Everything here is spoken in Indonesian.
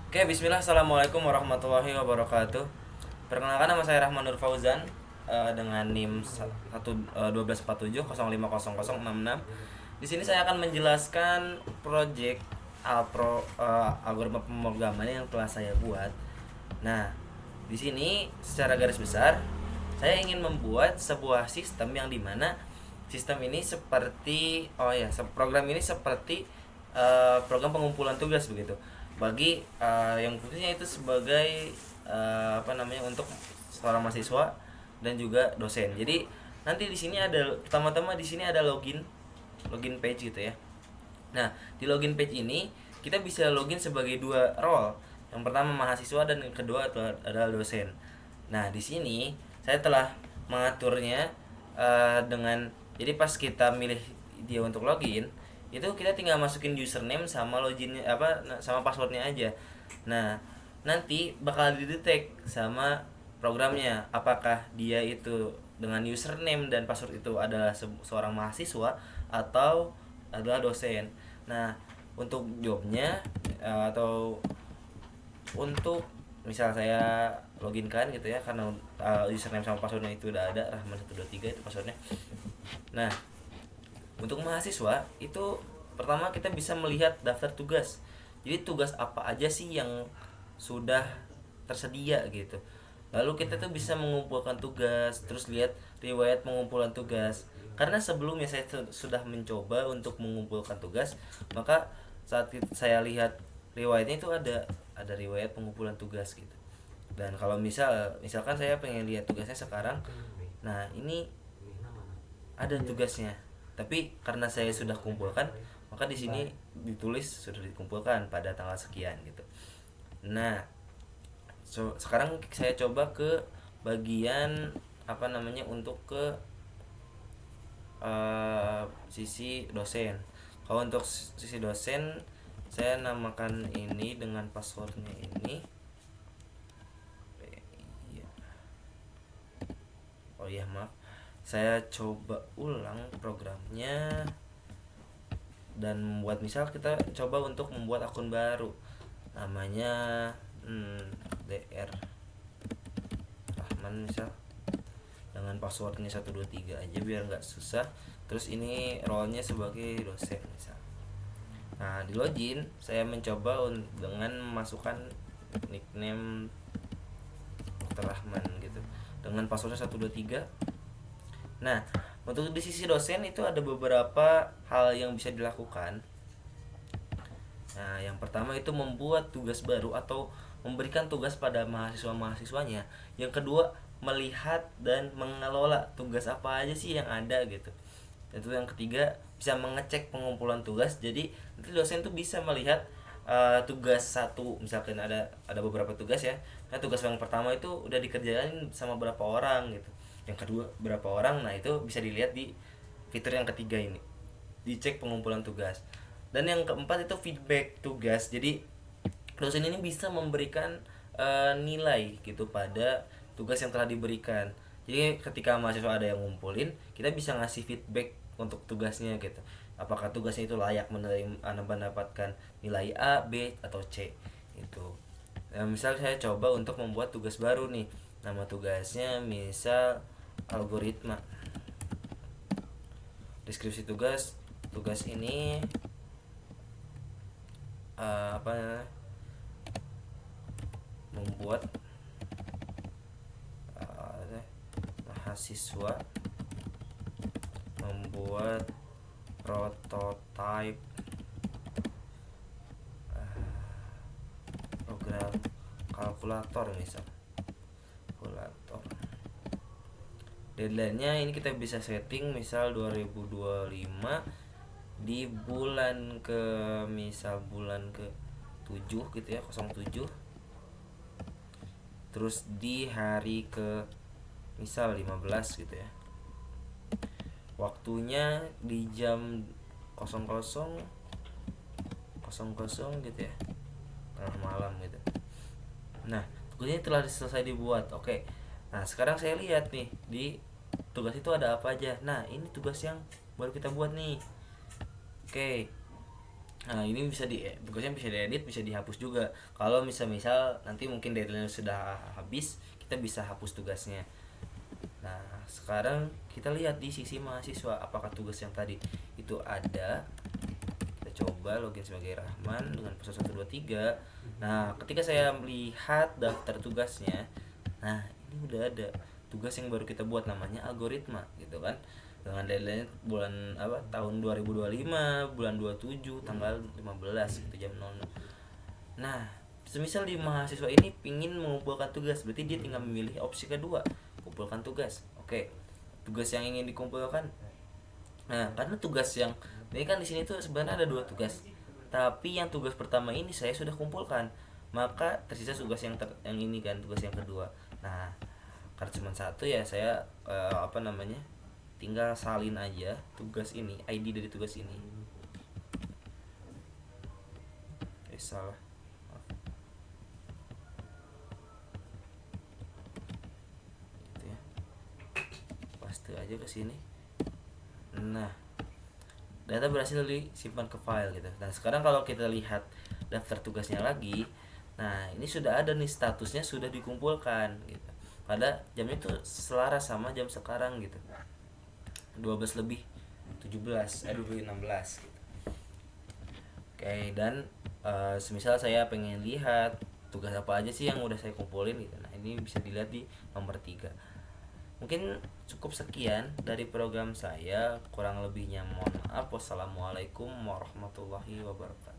Oke, bismillah. Assalamualaikum warahmatullahi wabarakatuh. Perkenalkan, nama saya Rahman Nur Fauzan, dengan NIM 11247050066. Di sini saya akan menjelaskan project algoritma pemrograman yang telah saya buat. Nah, di sini secara garis besar saya ingin membuat sebuah sistem yang dimana sistem ini seperti program ini seperti program pengumpulan tugas begitu bagi yang fungsinya itu sebagai untuk seorang mahasiswa dan juga dosen. Jadi nanti di sini ada pertama-tama di sini ada login page gitu ya. Nah, di login page ini kita bisa login sebagai dua role. Yang pertama mahasiswa dan yang kedua adalah dosen. Nah, di sini saya telah mengaturnya dengan jadi pas kita milih dia untuk login, itu kita tinggal masukin username sama loginnya sama passwordnya aja. Nah, nanti bakal didetek sama programnya apakah dia itu dengan username dan password itu adalah seorang mahasiswa atau adalah dosen. Nah, untuk jobnya atau untuk misal saya login kan gitu ya, karena username sama passwordnya itu udah ada, Rahman123 itu passwordnya. Nah, untuk mahasiswa itu pertama kita bisa melihat daftar tugas. Jadi tugas apa aja sih yang sudah tersedia gitu. Lalu kita tuh bisa mengumpulkan tugas, terus lihat riwayat pengumpulan tugas. Karena sebelumnya saya sudah mencoba untuk mengumpulkan tugas, maka saat saya lihat riwayatnya itu ada riwayat pengumpulan tugas gitu. Dan kalau misalkan saya pengen lihat tugasnya sekarang, nah ini ada tugasnya. Tapi karena saya sudah kumpulkan, maka di sini ditulis sudah dikumpulkan pada tanggal sekian gitu. Nah, sekarang saya coba ke bagian untuk ke sisi dosen. Kalau untuk sisi dosen, saya namakan ini dengan passwordnya ini. Oh iya, maaf. Saya coba ulang programnya dan membuat, misal kita coba untuk membuat akun baru. Namanya DR Rahman misal, dengan passwordnya 123 aja biar nggak susah. Terus ini role-nya sebagai dosen misal. Nah, di login saya mencoba dengan memasukkan nickname Dr. Rahman gitu dengan passwordnya 123. Nah, untuk di sisi dosen itu ada beberapa hal yang bisa dilakukan. Nah, yang pertama itu membuat tugas baru atau memberikan tugas pada mahasiswa-mahasiswanya. Yang kedua, melihat dan mengelola tugas apa aja sih yang ada gitu. Itu yang ketiga, bisa mengecek pengumpulan tugas. Jadi nanti dosen tuh bisa melihat tugas satu, misalkan ada beberapa tugas ya. Nah, tugas yang pertama itu udah dikerjain sama berapa orang gitu. Yang kedua berapa orang. Nah, itu bisa dilihat di fitur yang ketiga ini. Dicek pengumpulan tugas. Dan yang keempat itu feedback tugas. Jadi dosen ini bisa memberikan nilai gitu pada tugas yang telah diberikan. Jadi ketika mahasiswa ada yang ngumpulin, kita bisa ngasih feedback untuk tugasnya gitu. Apakah tugasnya itu layak mendapatkan nilai A, B, atau C itu. Nah, misal saya coba untuk membuat tugas baru nih. Nama tugasnya misal algoritma. Deskripsi tugas ini membuat mahasiswa membuat prototipe program kalkulator misal. Kalkulator. Deadline-nya ini kita bisa setting misal 2025 di bulan ke misal bulan ke 7 gitu ya, 07. Terus di hari ke misal 15 gitu ya. Waktunya di jam 00.00 gitu ya, tengah malam gitu. Nah, tugasnya telah selesai dibuat. Oke. Nah, sekarang saya lihat nih di tugas itu ada apa aja. Nah, ini tugas yang baru kita buat nih. Oke. Nah ini bisa tugasnya bisa diedit, bisa dihapus juga. Kalau misal nanti mungkin deadline sudah habis, kita bisa hapus tugasnya. Nah sekarang kita lihat di sisi mahasiswa, apakah tugas yang tadi itu ada. Kita coba login sebagai Rahman dengan password 123. Nah ketika saya melihat daftar tugasnya, nah ini udah ada tugas yang baru kita buat, namanya algoritma gitu kan, dengan deadline bulan tahun 2025 bulan 27 tanggal 15 gitu jam 00. Nah semisal di mahasiswa ini pingin mengumpulkan tugas, berarti dia tinggal memilih opsi kedua, kumpulkan tugas. Oke, tugas yang ingin dikumpulkan. Nah karena tugas yang ini kan di sini tuh sebenarnya ada dua tugas, tapi yang tugas pertama ini saya sudah kumpulkan, maka tersisa tugas yang ini kan, tugas yang kedua. Nah karena cuma satu ya, saya tinggal salin aja tugas ini, ID dari tugas ini. Salah. Gitu ya. Paste aja ke sini. Nah, data berhasil disimpan ke file gitu. Nah, sekarang kalau kita lihat daftar tugasnya lagi, nah ini sudah ada nih statusnya sudah dikumpulkan gitu. Pada jamnya itu selaras sama jam sekarang gitu. 12 lebih 17 16 gitu. Oke, dan semisal saya pengen lihat tugas apa aja sih yang udah saya kumpulin gitu. Nah, ini bisa dilihat di nomor 3. Mungkin cukup sekian dari program saya, kurang lebihnya mohon maaf. Wassalamualaikum warahmatullahi wabarakatuh.